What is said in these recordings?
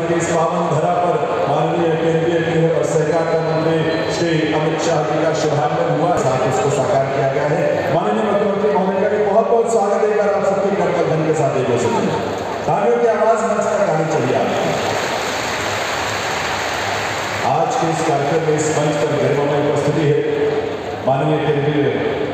की इस पावन धरा पर माननीय केंद्रीय गृह और सहकारिता मंत्री श्री अमित शाह जी का शुभारंभ हुआ, साथ इसको साकार किया गया है। माननीय मुख्यमंत्री महोदय का भी बहुत बहुत स्वागत है। आप सबकी करतल धन के साथ एक हो सकते तालियों की आवाज मंच तक आनी चाहिए। आज के इस कार्यक्रम में इस मंच पर गरिमामय उपस्थिति है माननीय केंद्रीय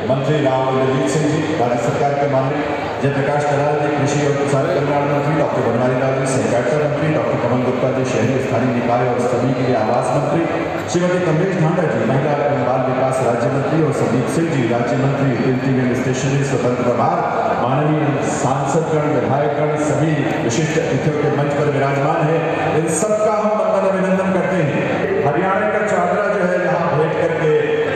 मंत्री राव इंद्रजीत सिंह जी, राज्य सरकार के माननीय जयप्रकाश दलाल जी, कृषि और किसान कल्याण मंत्री डॉक्टर बनवारी लाल जी, सहकारिता मंत्री डॉक्टर कमल गुप्ता जी, शहरी स्थानीय निकाय और सभी के लिए आवास मंत्री श्रीमती कमलेश ढांडा जी, महिला एवं बाल विकास राज्य मंत्री और संदीप सिंह जी, राज्य मंत्री प्रिंटिंग एंड स्टेशनरी स्वतंत्र प्रभार, माननीय सांसदगण, विधायकगण, सभी विशिष्ट अतिथियों के मंच पर विराजमान है। इन सबका हम वंदन अभिनंदन करते हैं। हरियाणा का चादरा जो है यहाँ भेंट करके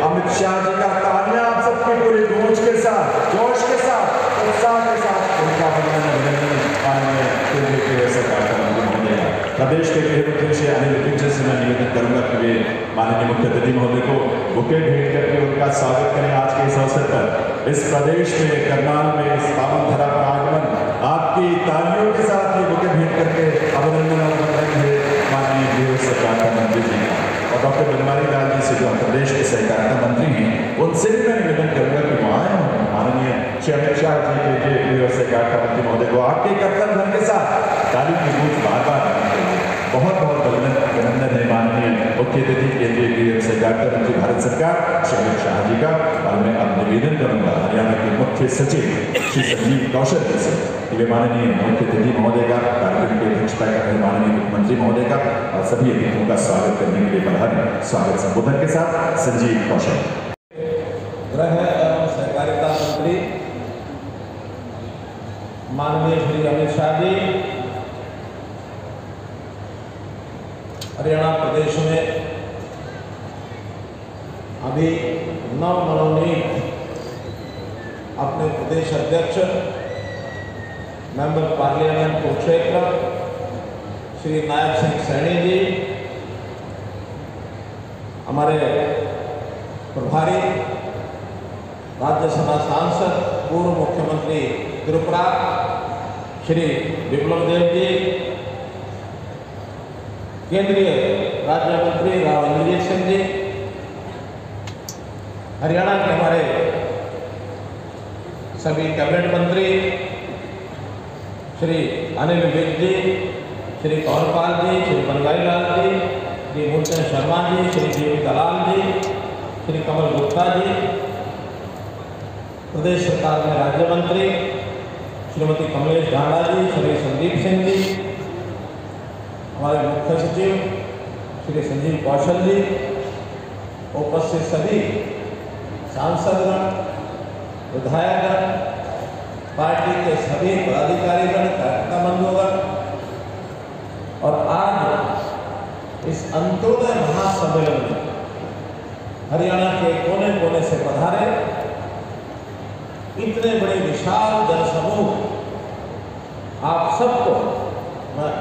अमित शाह जी का तालियां आप सबकी पूरी गूंज के साथ, जोश के साथ, उत्साह के साथ उनका वंदन अभिनंदन माननीय केंद्रीय गृह सहकारिता मंत्री महोदय। प्रदेश के गृह मंत्री श्री अनिल विज से मैं निवेदन करूंगा कि वे माननीय मुख्य अतिथि महोदय को बुके भेंट करके उनका स्वागत करें। आज के इस अवसर पर इस प्रदेश में करनाल में इस पावन धरा पर आगमन आपकी तालियों के साथ ये बुके भेंट करके अभिनंदन और बधाई है माननीय गृह सहकारिता मंत्री जी और डॉक्टर बनवारी लाल जी से जो प्रदेश के सहकारिता मंत्री हैं, उनसे भी मैं निवेदन करूंगा कि वहाँ आए माननीय श्री अमित शाह जी के गृह सहकारिता मंत्री महोदय को आपके कर्तव्य धन के साथ ताली की गूंज बार बार बहुत बहुत अभिनंदन है माननीय मुख्य अतिथि केंद्रीय गृह सहकारिता मंत्री भारत सरकार श्री अमित शाह जी का। और मैं अब निवेदन करूंगा हरियाणा के मुख्य सचिव श्री संजीव कौशल जी से कि वे माननीय मुख्य अतिथि महोदय का कार्यक्रम की अध्यक्षता कर रहे माननीय मुख्यमंत्री महोदय का और सभी अतिथियों का स्वागत करने के लिए पधारें। स्वागत संबोधन के साथ संजीव कौशल। गृह एवं सहकारिता मंत्री माननीय श्री अमित शाह जी हरियाणा प्रदेश में अभी नव मनोनीत अपने प्रदेश अध्यक्ष मेंबर पार्लियामेंट कुरुक्षेत्र श्री नायब सिंह सैनी जी, हमारे प्रभारी राज्यसभा सांसद पूर्व मुख्यमंत्री त्रिपुरा श्री विप्लव देव जी, केंद्रीय राज्य मंत्री राव इंद्रजीत सिंह जी, हरियाणा के हमारे सभी कैबिनेट मंत्री श्री अनिल विज जी, श्री कंवरपाल जी, श्री बनवारी लाल जी, श्री मूलचंद शर्मा जी, श्री देवी दलाल जी, श्री कमल गुप्ता जी, प्रदेश सरकार में राज्य मंत्री श्रीमती कमलेश ढांडा जी, श्री संदीप सिंह जी, हमारे मुख्य सचिव श्री संजीव कौशल जी, उपस्थित सभी सांसदगण, विधायकगण, पार्टी के सभी पदाधिकारीगण, कार्यकर्ता बंधुगण और आज इस अंत्योदय महासम्मेलन में हरियाणा के कोने कोने से पधारे इतने बड़े विशाल जनसमूह, आप सबको मैं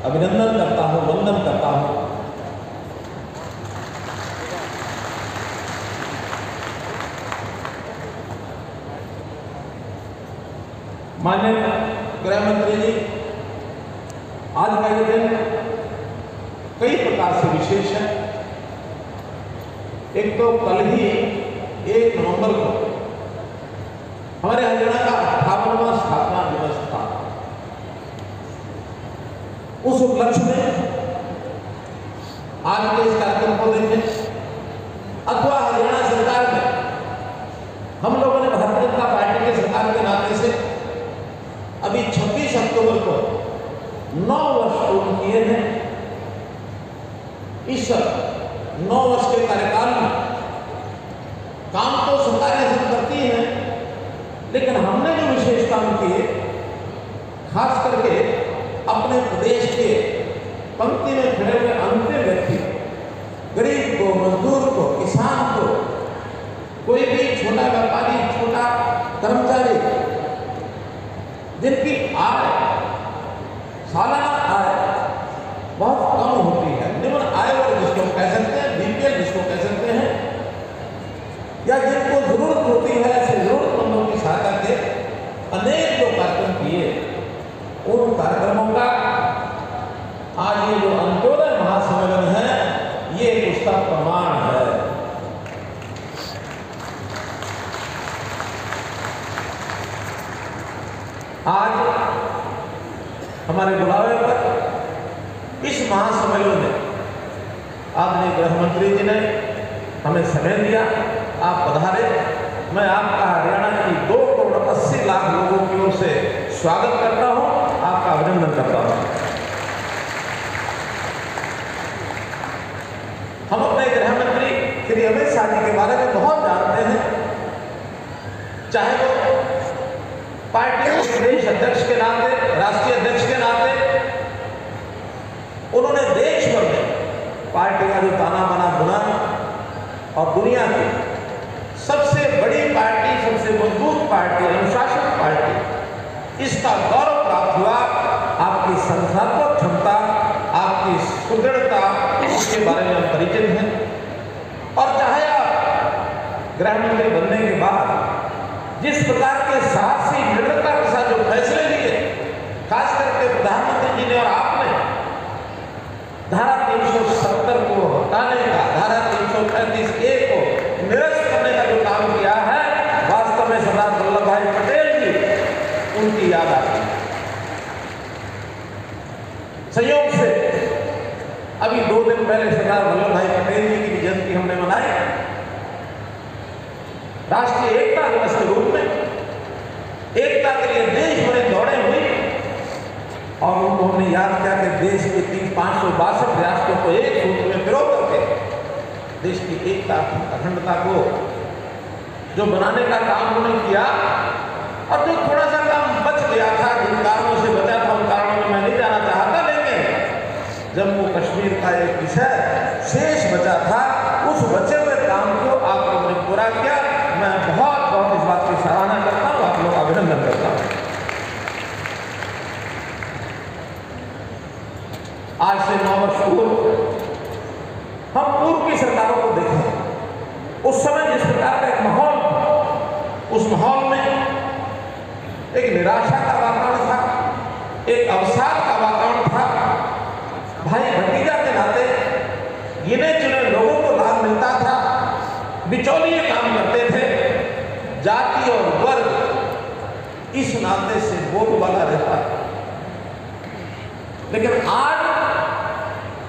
अभिनंदन करता हूं, वंदन करता हूं। माननीय गृह मंत्री जी, आज का ये दिन कई प्रकार से विशेष है। एक तो कल ही 1 नवंबर को हमारे हरियाणा का 58वां स्थापना दिवस था। उस उपलक्ष्य में आज के इस कार्यक्रम को देखें अथवा हरियाणा सरकार में हम लोगों ने भारतीय जनता पार्टी की सरकार के नाते से अभी 26 अक्टूबर को 9 वर्ष पूर्ण किए हैं। इस 9 वर्ष के कार्यकाल में काम तो सरकारें सब करती हैं, लेकिन हमने जो विशेष काम किए, खास करके अपने प्रदेश के पंक्ति में खड़े हुए अंतिम व्यक्ति, गरीब को, मजदूर को, किसान को, कोई भी छोटा व्यापारी, छोटा कर्मचारी जिनकी आय, सालाना आय बहुत कम होती है, निम्न आय वर्ग जिसको कह सकते हैं, बीपीएल जिसको कह सकते हैं, या जिनको जरूरत होती है, ऐसे जरूरतमंदों की सहायता के अनेक जो कार्यक्रम किए, उन कार्यक्रमों का आज ये जो बुलावे पर इस महासम्मेलन में आदरणीय गृह मंत्री जी ने हमें समय दिया, आप पधारे। मैं आपका हरियाणा की 2 करोड़ 80 लाख लोगों की ओर से स्वागत करता हूं, आपका अभिनंदन करता हूं। हम अपने गृह मंत्री श्री अमित शाह जी के बारे में बहुत जानते हैं, चाहे वो पार्टी के प्रदेश अध्यक्ष के नाते, राष्ट्रीय अध्यक्ष के नाते, उन्होंने देश भर में पार्टी का जो ताना बाना बुना और दुनिया की सबसे बड़ी पार्टी, सबसे मजबूत पार्टी, अनुशासित पार्टी, इसका गौरव प्राप्त हुआ। आपकी संस्थात्मक क्षमता, आपकी सुदृढ़ता, इसके बारे में हम परिचित हैं। और चाहे आप गृह मंत्री बनने के बाद जिस प्रकार के साहसी दृढ़ता के साथ जो फैसले लिए, खास करके प्रधानमंत्री जी ने और आपने धारा 370 को हटाने का, धारा 335A को निरस्त करने का जो काम किया है, वास्तव में सरदार वल्लभ भाई पटेल जी उनकी याद आती है। संयोग से अभी 2 दिन पहले सरदार वल्लभ भाई पटेल जी की जयंती हमने मनाई, राष्ट्रीय एकता दिवस के रूप में। एकता के लिए देश भर दौड़े हुई और उन्होंने याद किया कि देश के 562 रियासतों को एक सूत्र में पिरो करके देश की एकता, अखंडता को जो बनाने का काम उन्होंने किया। और जो थोड़ा सा काम बच गया था, जिन कारणों से बचा था, उन कारणों में मैं नहीं जाना चाहता, लेकिन जम्मू कश्मीर का एक विषय शेष बचा था, उस बचे हुए काम को आप लोगों ने पूरा किया। मैं बहुत बहुत इस बात की सराहना करता हूँ, आप लोग का अभिनंदन करता हूँ। आज से 9 वर्ष पूर्व हम पूर्व की सरकारों को देखें, उस समय जिस प्रकार का एक माहौल था, उस माहौल में एक निराशा का वातावरण था, एक अवसाद का वातावरण था। भाई भतीजा के नाते गिने चुने लोगों को लाभ मिलता था, बिचौलिए काम करते थे, जाति और वर्ग इस नाते से बोलबाला रहता। लेकिन आज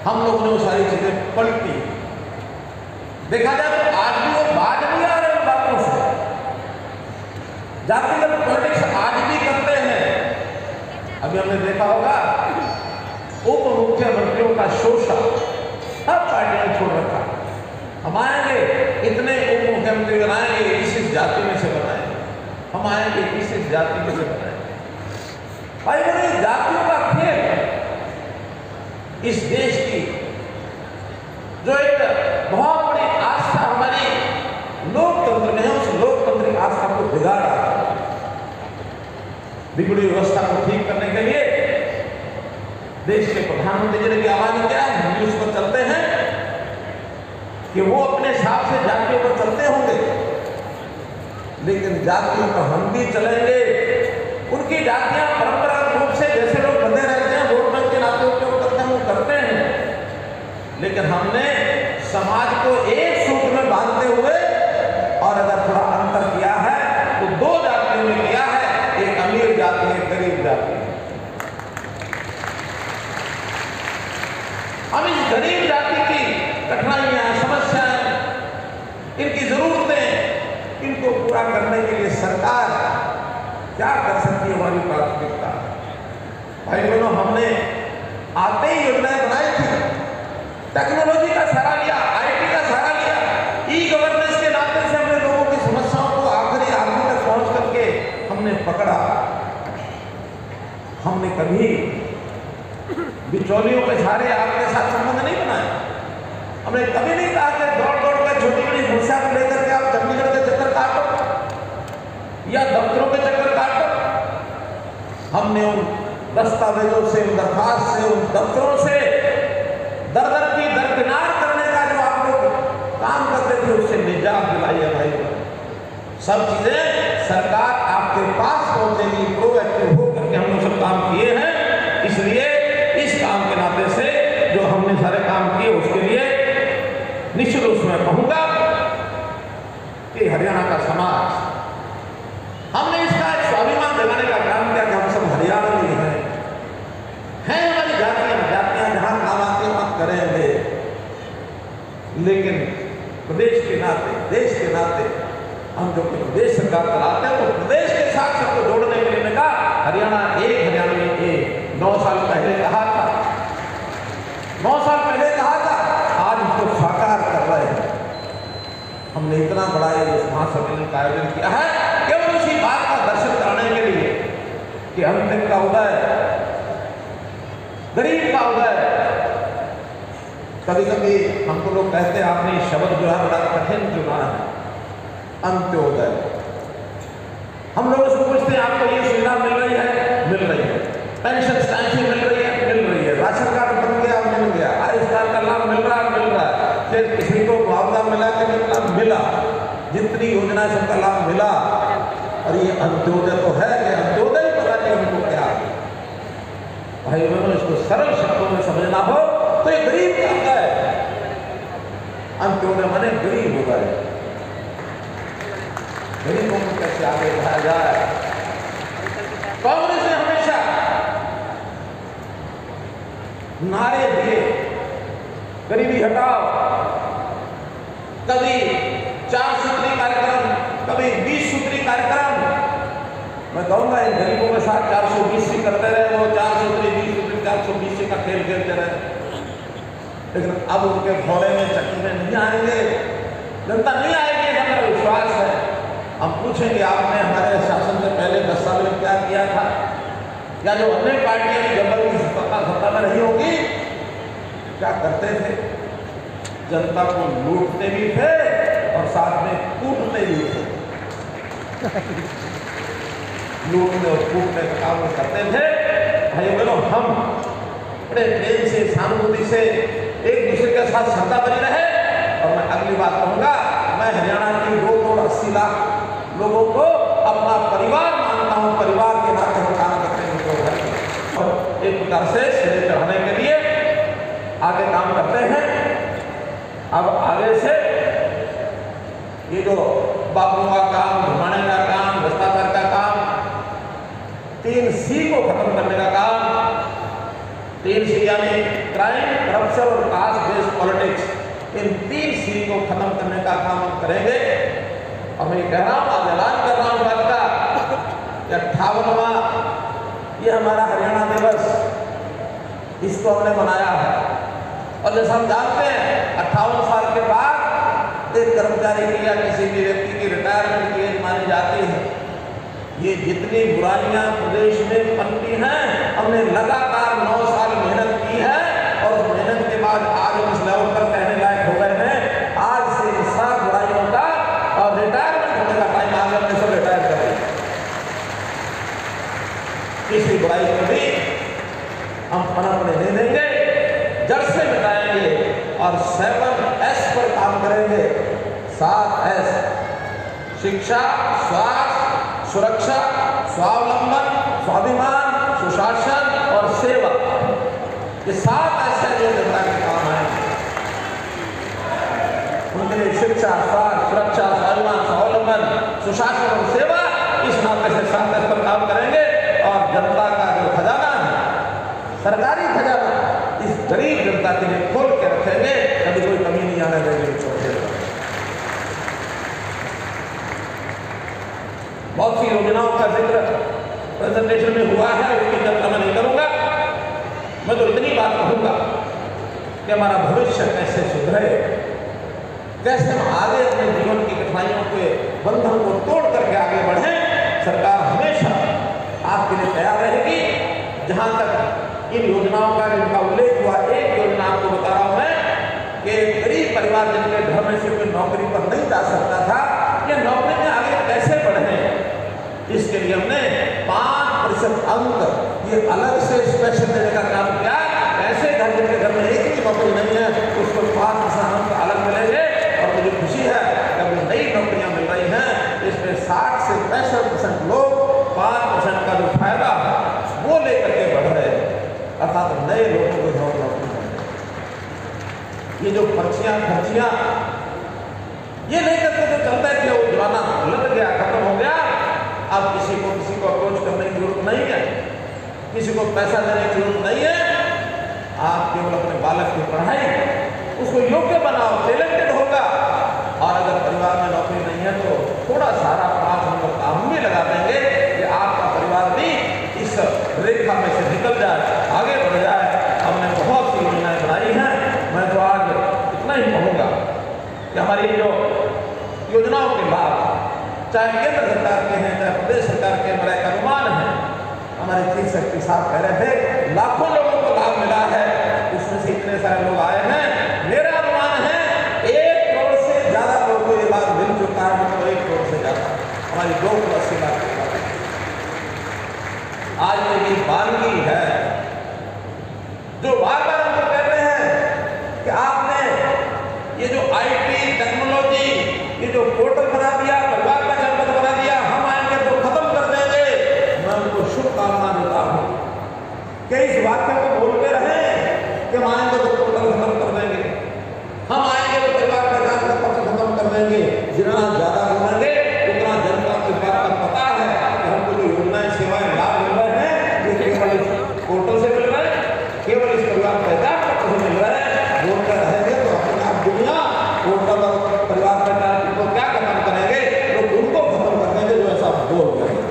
हम लोगों ने वो सारी चीजें पलटी। देखा जाए तो आज भी वो बाज नहीं आ रहे उन बातों से। जातिगत पॉलिटिक्स आज भी करते हैं। अभी हमने देखा होगा उप मुख्यमंत्रियों का शोषण सब पार्टियों ने छोड़ रखा। हम आएंगे, इतने उप मुख्यमंत्री बनाएंगे, इस जाति में से बनाएंगे, हम आएंगे इस जाति में से बनाएंगे। भाई बड़ी जातियों का खेल इस देश की जो एक बहुत बड़ी आस्था हमारी लोकतंत्र में है, उस लोकतंत्र की आस्था को बिगाड़ा। बिगड़ी व्यवस्था को ठीक करने के लिए देश के प्रधानमंत्री जी ने भी आह्वान किया है, हम भी उस पर चलते हैं कि वो अपने हिसाब से जातियों पर चलते होंगे, लेकिन जातियों पर हम भी चलेंगे। उनकी जातियां परंपरागत रूप से जैसे लोग बंधे रहते हैं, वोट बैंक के नाते उपयोग करते हैं, वो करते हैं, लेकिन हमने समाज को एक सूत्र में बांधते हुए और अगर थोड़ा अंतर किया है तो 2 जातियों में किया है, एक अमीर जाति, एक गरीब जाति। हम इस गरीब जाति की कठिनाइयां, समस्याएं, इनकी जरूरतें, इनको पूरा करने के लिए सरकार क्या कर सकती है, हमारी प्राथमिकता। भाई बहनों, हमने आते ही योजनाएं बनाई थी, टेक्नोलॉजी का सहारा लिया, आईटी का सहारा लिया, ई गवर्नेंस के नाते से हमने लोगों की समस्याओं को आखिरी आदमी तक पहुंच करके हमने पकड़ा। हमने कभी बिचौलियों के सहारे आपके साथ संबंध नहीं बनाया। हमने कभी नहीं कहा कि दौड़ दौड़ कर छोटी बड़ी समस्या को लेकर के आप चंडीगढ़ के चक्कर काटो या दफ्तरों के चक्कर काटो। हमने उन दस्तावेजों से, उन दरखास्त से, उन दफ्तरों से दर-दर की दरकिनार करने का जो आप लोग काम करते थे, उससे निजात दिलाई है। भाई सब चीजें सरकार आपके पास पहुंचेगी, प्रोएक्टिव हो करके हम लोग सब काम किए हैं। इसलिए इस काम के नाते से जो हमने सारे काम किए, उसके लिए निश्चित रूप से मैं कहूंगा कि हरियाणा का समाज, हमने इसका एक स्वाभिमान दिलाने का काम किया कि हम सब हरियाणवी हैं करेंगे, लेकिन प्रदेश के नाते, देश के नाते हम जो प्रदेश सरकार चलाते हैं तो प्रदेश के साथ सबको जोड़ने के लिए कहा हरियाणा ने 9 साल पहले कहा था, 9 साल पहले कहा था, आज उसको साकार कर रहे हैं। हमने इतना बड़ा ये महासम्मेलन का आयोजन किया है केवल उसी बात का दर्शन कराने के लिए कि अंतिम का उदय, गरीब का उदय। कभी कभी हमको लोग कहते हैं आपने शब्द जो है बड़ा कठिन चुना है, अंत्योदय। हम लोग उसको पूछते हैं आपको ये सुविधा मिल रही है, मिल रही है, पेंशन टाइम से मिल रही है, मिल रही है, राशन कार्ड बन गया, मिल गया, आयुष्मान का लाभ मिल रहा है, फिर किसी को मुआवजा मिला कि मिला, जितनी योजना सबका लाभ मिला। और ये अंत्योदय तो है कि अंत्योदय ही पता नहीं हमको क्या। भाई बहनों, इसको सरल शब्दों में समझना हो तो ये गरीब का होता है, अंत्योदय माने गरीब हो गए। गरीबों को कैसे आगे बढ़ाया जाए। कांग्रेस ने हमेशा नारे दिए, गरीबी हटाओ, कभी 4 सूत्री कार्यक्रम, कभी 20 सूत्री कार्यक्रम। मैं कहूंगा इन गरीबों के साथ 420 करते रहे, वो 4 सूत्री 20 सूत्री 420 का खेल खेलते रहे, लेकिन अब उनके घोड़े में चक्की में नहीं आएंगे, जनता नहीं आएगी, हमारा विश्वास है। हम पूछेंगे आपने हमारे शासन से पहले 10 साल में क्या किया था, या जो अन्य पार्टियां भी जबरदस्ती सत्ता में नहीं होगी क्या करते थे। जनता को लूटते भी थे और साथ में कूटते भी थे। लूटने और कूटने का काम करते थे। भाई बहनों, हम बड़े प्रेम से, सहानुभूति से एक दूसरे के साथ श्रद्धा बनी रहे। और मैं अगली बात कहूंगा, मैं हरियाणा की 2 करोड़ 80 लाख लोगों को अपना परिवार मानता हूं, परिवार के नाते हम काम करते हैं। और एक प्रकार से श्रेय चढ़ाने के लिए आगे काम करते हैं। अब आगे से ये जो बाबुओं का काम, घुमाने का काम, भ्रष्टाचार का काम, 3C को खत्म करने का काम, 3C यानी क्राइम, करप्शन और कास्ट बेस्ड पॉलिटिक्स, इन 3C को खत्म करने का काम हम करेंगे। और मैं कह रहा हूँ, आज ऐलान कर रहा हूँ बात का, 58वां ये हमारा हरियाणा दिवस, इसको हमने मनाया है। और जैसा हम जानते हैं 58 साल के बाद एक कर्मचारी की या किसी भी व्यक्ति की रिटायरमेंट की एज मानी जाती है। ये जितनी बुराइयां प्रदेश में पनपी हैं, हमने लगातार 9 साल मेहनत की है और उस मेहनत के बाद आज हम इस लेवल पर कहने लायक हो गए हैं। आज से इन सब बुराइयों का और रिटायरमेंट होने का टाइम आ गया, हमने सब रिटायर कर दिया। किसी बुराई को भी हम पनपने नहीं देंगे, जड़ से मिटाएंगे और 7S पर काम करेंगे। 7S, शिक्षा, स्वास्थ्य, सुरक्षा, स्वावलंबन, स्वाभिमान, सुशासन और सेवा। ये 7S है जो जनता के काम है। उनके लिए शिक्षा, स्वास्थ्य, सुरक्षा, स्वाभिमान, स्वावलंबन, सुशासन और सेवा, इस नाते से 7S पर काम करेंगे। और जनता का जो खजाना है, सरकारी खजाना, इस गरीब जनता के लिए खोल के रखेंगे, कभी कोई कमी नहीं आने देंगे। बहुत सी योजनाओं का जिक्र प्रेजेंटेशन में हुआ है, उसकी चर्चा मैं नहीं करूंगा। मैं तो इतनी बात कहूंगा कि हमारा भविष्य कैसे सुधरे, कैसे हम आगे अपने जीवन की कठिनाइयों के बंधन को तोड़ करके आगे बढ़े। सरकार हमेशा आपके लिए तैयार रहेगी। जहां तक इन योजनाओं का जिनका उल्लेख हुआ, एक योजना आपको बता रहा हूं मैं कि गरीब परिवार जिनके घर में से कोई नौकरी पर नहीं जा सकता था, ये नौकरी में आगे कैसे बढ़े, इसके लिए हमने 5% अंक ये अलग से स्पेशल देने का काम किया। ऐसे घर जिनके घर में एक भी नौकरी नहीं है, उसको 5% अंक अलग मिलेंगे। और मुझे खुशी है कि अभी नई नौकरियां मिल रही हैं, इसमें 60 से 65% लोग 5% का जो फायदा है वो लेकर के बढ़ रहे हैं, अर्थात नए लोगों को नौकरी मिल रही है। ये जो पर्चियां खर्चियां ये नहीं करके जो चलता है कि वो जमाना लग गया, खत्म हो गया, अब किसी को अप्रोच करने की जरूरत नहीं है, किसी को पैसा देने की जरूरत नहीं है। आप केवल अपने बालक की पढ़ाई उसको योग्य बनाओ, टैलेंटेड होगा। और अगर परिवार में नौकरी नहीं है तो थोड़ा सारा 5 नंबर का हम भी लगा देंगे कि आपका परिवार भी इस रेखा में से निकल जाए, आगे बढ़ जाए। हमने बहुत सी योजनाएं बनाई हैं। मैं तो आज इतना ही कहूँगा कि हमारी जो योजनाओं के लाभ चाहे केंद्र सरकार के हैं चाहे प्रदेश सरकार के, बड़ा एक अनुमान है, हमारे चीफ सेक्रेटरी साहब कह रहे थे लाखों लोगों को लाभ मिला है, उसमें से इतने सारे लोग आए हैं। मेरा अनुमान है 1 करोड़ से ज्यादा लोगों को ये लाभ मिल चुका है, मतलब 1 करोड़ से ज्यादा हमारी 2 करोड़ 80 लाख के लाभ। आज ये वानगी है जो बार बार हमको कहते हैं कि आपने ये जो IT टेक्नोलॉजी, ये जो पोर्टल बना दिया, परिवार का जनपद बना दिया, हम आएंगे तो खत्म कर देंगे। मैं उनको शुभकामना देता हूँ कि इस वाक्य को बोलते रहे कि हम आएंगे तो पोर्टल खत्म कर देंगे, हम आएंगे तो परिवार का जनपद खत्म कर देंगे। जितना ज्यादा बोलेंगे उतना जनता को इस बात का पता है कि हमको जो योजनाएं सेवाएं लाभ मिल रहे हैं ये केवल इस पोर्टल से मिल रहे हैं, केवल इस परिवार पहचान पत्र से मिल रहे हैं। बोलते रहेंगे तो अपने आप दुनिया पोर्टल और परिवार पहचान को क्या खत्म करेंगे, तो उनको खत्म कर देंगे जो ऐसा बोल रहे हैं।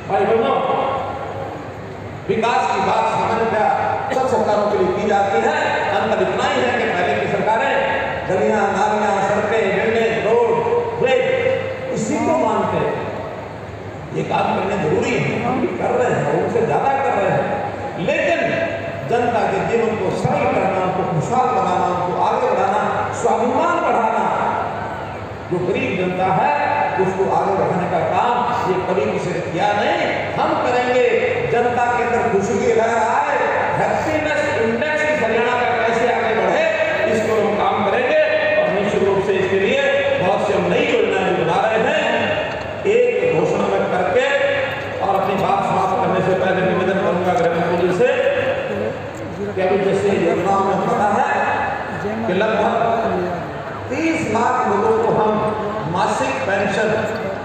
भाई बहनों, विकास की बात सामान्यतः सब सरकारों के लिए की जाती है। अंतर इतना ही है कि पहले की सरकारें गलियां, नालियां, सड़कें, बिल्डिंग, रोड, ब्रिज इसी को मानते हैं। ये काम करने जरूरी है, हम भी कर रहे हैं, उनसे ज्यादा कर रहे हैं, लेकिन जनता के जीवन को सरल करना, उनको खुशहाल बनाना, उनको आगे बढ़ाना, स्वाभिमान बढ़ाना, जो गरीब जनता है उसको आगे बढ़ाने का काम ये कभी किसी ने किया नहीं, हम करेंगे। जनता के अंदर खुशी की लहर आए, हैप्पीनेस इंडेक्स इस हरियाणा का कैसे आगे बढ़े, इसको हम काम करेंगे। और निश्चित रूप से इसके लिए बहुत सी हम नई योजनाएं भी बना रहे हैं। एक घोषणा में करके और अपनी बात समाप्त करने से पहले निवेदन करूंगा गृह मंत्री से कि अभी जैसे योजनाओं में पता है कि लगभग 30 लाख लोगों को हम मासिक पेंशन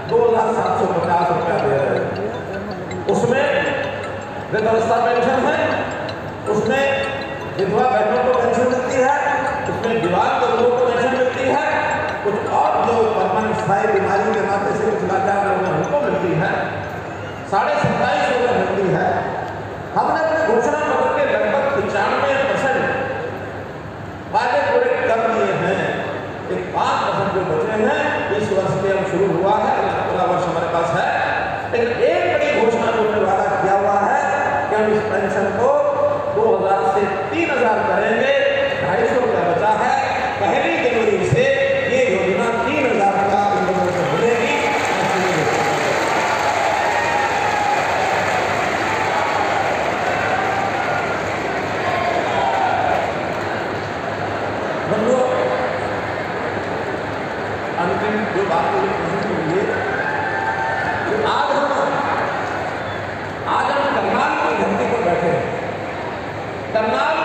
2,750 रुपया दे रहे हैं। उसमें वृद्धावस्था पेंशन है, उसमें विधवा बहनों को पेंशन मिलती है, उसमें दिव्यांग लोगों को पेंशन मिलती है, कुछ और जो परमानेंट स्थायी बीमारी के नाते से कुछ लाचार लोग हैं उनको मिलती है, 27,500 रुपये मिलती है। हमने अपने घोषणा पत्र के लगभग 95% वादे पूरे कर दिए हैं। एक 5% जो बचे हैं इस वर्ष के हम शुरू हुआ है, अगला वर्ष हमारे पास है, लेकिन एक बड़ी घोषणा जो हमने वादा किया हुआ है कि हम इस पेंशन को 2,000 से 3,000 करेंगे। 250 रुपया बचा है, 1 जनवरी से ये योजना 3,000 का इन लोगों को मिलेगी। अंतिम जो बात मुझे पूछने के लिए तो आज हम करनाल की धरती पर बैठे हैं। करनाल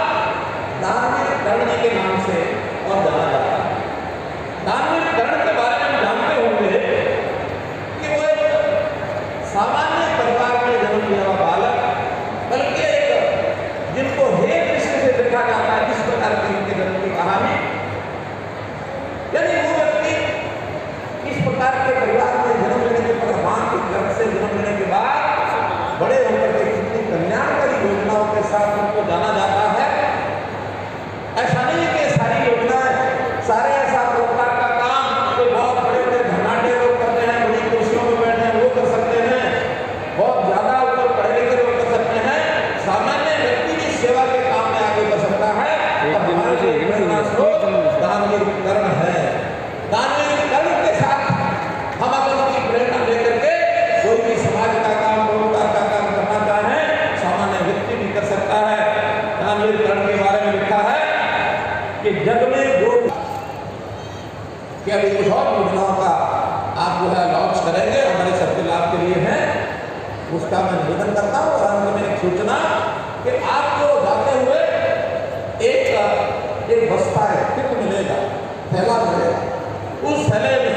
धार्मिक कर्ण के नाम से और जाना जाता है। धार्मिक कर्ण के बारे में हम जानते होंगे कि वो एक सामान्य परिवार में जन्म लिया हुआ बालक, बल्कि जिनको हे दृष्टि से देखा जाता है, किस प्रकार की उनके जन्म की कहानी, यानी वो इस प्रकार के परिवार में जन्म लेने के बाद, मां के गर्भ से जन्म लेने के बाद बड़े होकर के कितनी कल्याणकारी योजनाओं के साथ उनको जाना जाता है। ऐसा नहीं कि सारी योजनाएं, सारे ऐसा प्रकार का काम कोई बहुत बड़े बड़े धनाढ्य लोग करते हैं, बड़ी कुर्सियों में बैठे हैं वो कर सकते हैं, बहुत ज्यादा ऊपर पढ़े लिखे लोग कर सकते हैं, सामान्य व्यक्ति की सेवा के काम में आगे बढ़ सकता है। और हमारे दानवीर कर्ण है। दानवीर कर्ण के साथ हम अगर उसकी प्रेरणा लेकर के कोई भी समाज का काम, रोजगार का काम करना चाहें, सामान्य व्यक्ति भी कर सकता है। दानवीर कर्ण के बारे में लिखा है कि जग में जो कि अभी कुछ और योजनाओं का आप जो है लॉन्च करेंगे, हमारे सबके लाभ के लिए है, उसका मैं निवेदन करता हूँ। और अंत में एक सूचना कि आपको जाते हुए एक बस्ता है, किट मिलेगा, थैला मिलेगा। उस थैले में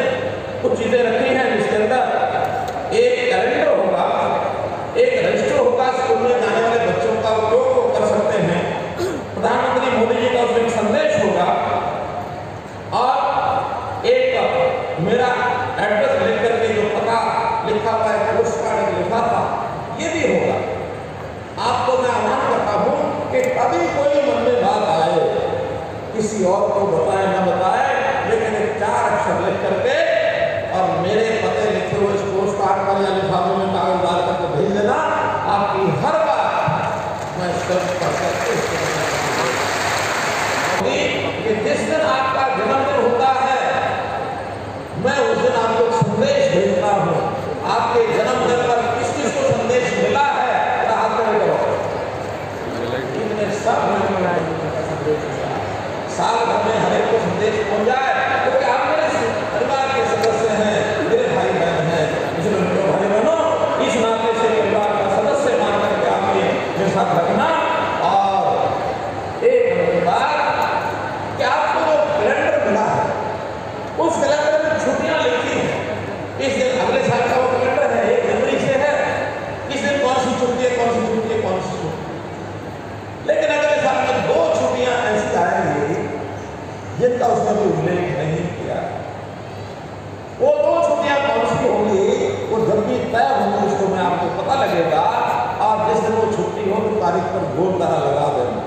कुछ चीजें रखी हैं जिसके अंदर एक कैलेंडर होगा, एक रजिस्टर होगा, स्कूल में जाने वाले बच्चों का उपयोग कर को बताए न बताए, लेकिन एक 4 अक्षर लिख करके और मेरे पते लिखे हुए इस पोस्ट कार्ड पर या लिफाफे में कागज डाल करके भेज देना। आपकी हर बात मैं स्टैम्प पर करके कि जिस दिन आपका जन्मदिन होता है, मैं उस दिन आपको एक संदेश भेजता हूँ। आपके जन्मदिन पर किस किस को संदेश मिला है, हाथ खड़े करो। इतने सब साल भर में हर एक को संदेश पहुंच जाए, क्योंकि आप मेरे परिवार के सदस्य हैं, मेरे भाई बहन हैं। इसलिए मेरे भाई बहनों, इस नाते से परिवार का सदस्य मान करके आपने मेरे साथ रखना। और एक नंबर बात कि आपको जो कैलेंडर मिला है, उस कैलेंडर में छुट्टियां लिखी हैं। इस दिन अगले साल का वो कैलेंडर है, 1 जनवरी से है, इस दिन कौन सी छुट्टी है, कौन सी छुट्टी है, कौन सी छुट्टी। लेकिन अगले साल में 2 छुट्टियां ऐसी आएंगी जिनका उसने भी उल्लेख नहीं किया। वो 2 छुट्टियां कौन सी होंगी, वो जब भी तय होंगी उसको मैं आपको पता लगेगा। और जिस दिन वो छुट्टी हो तो तारीख पर गोल धारा लगा देना।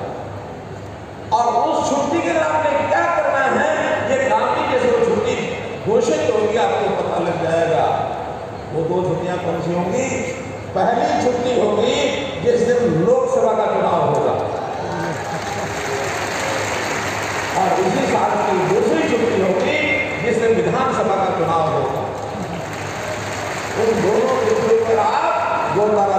और उस छुट्टी के दिन आपने क्या करना है, ये गांधी जैसे वो छुट्टी घोषित होगी, आपको पता लग जाएगा। वो 2 छुट्टियां कौन सी होंगी। पहली छुट्टी होगी जिस दिन लोकसभा का चुनाव होगा, और इसी साल की दूसरी छुट्टी होगी जिस दिन विधानसभा का चुनाव होगा। उन दोनों तिथियों पर आप गोलमाला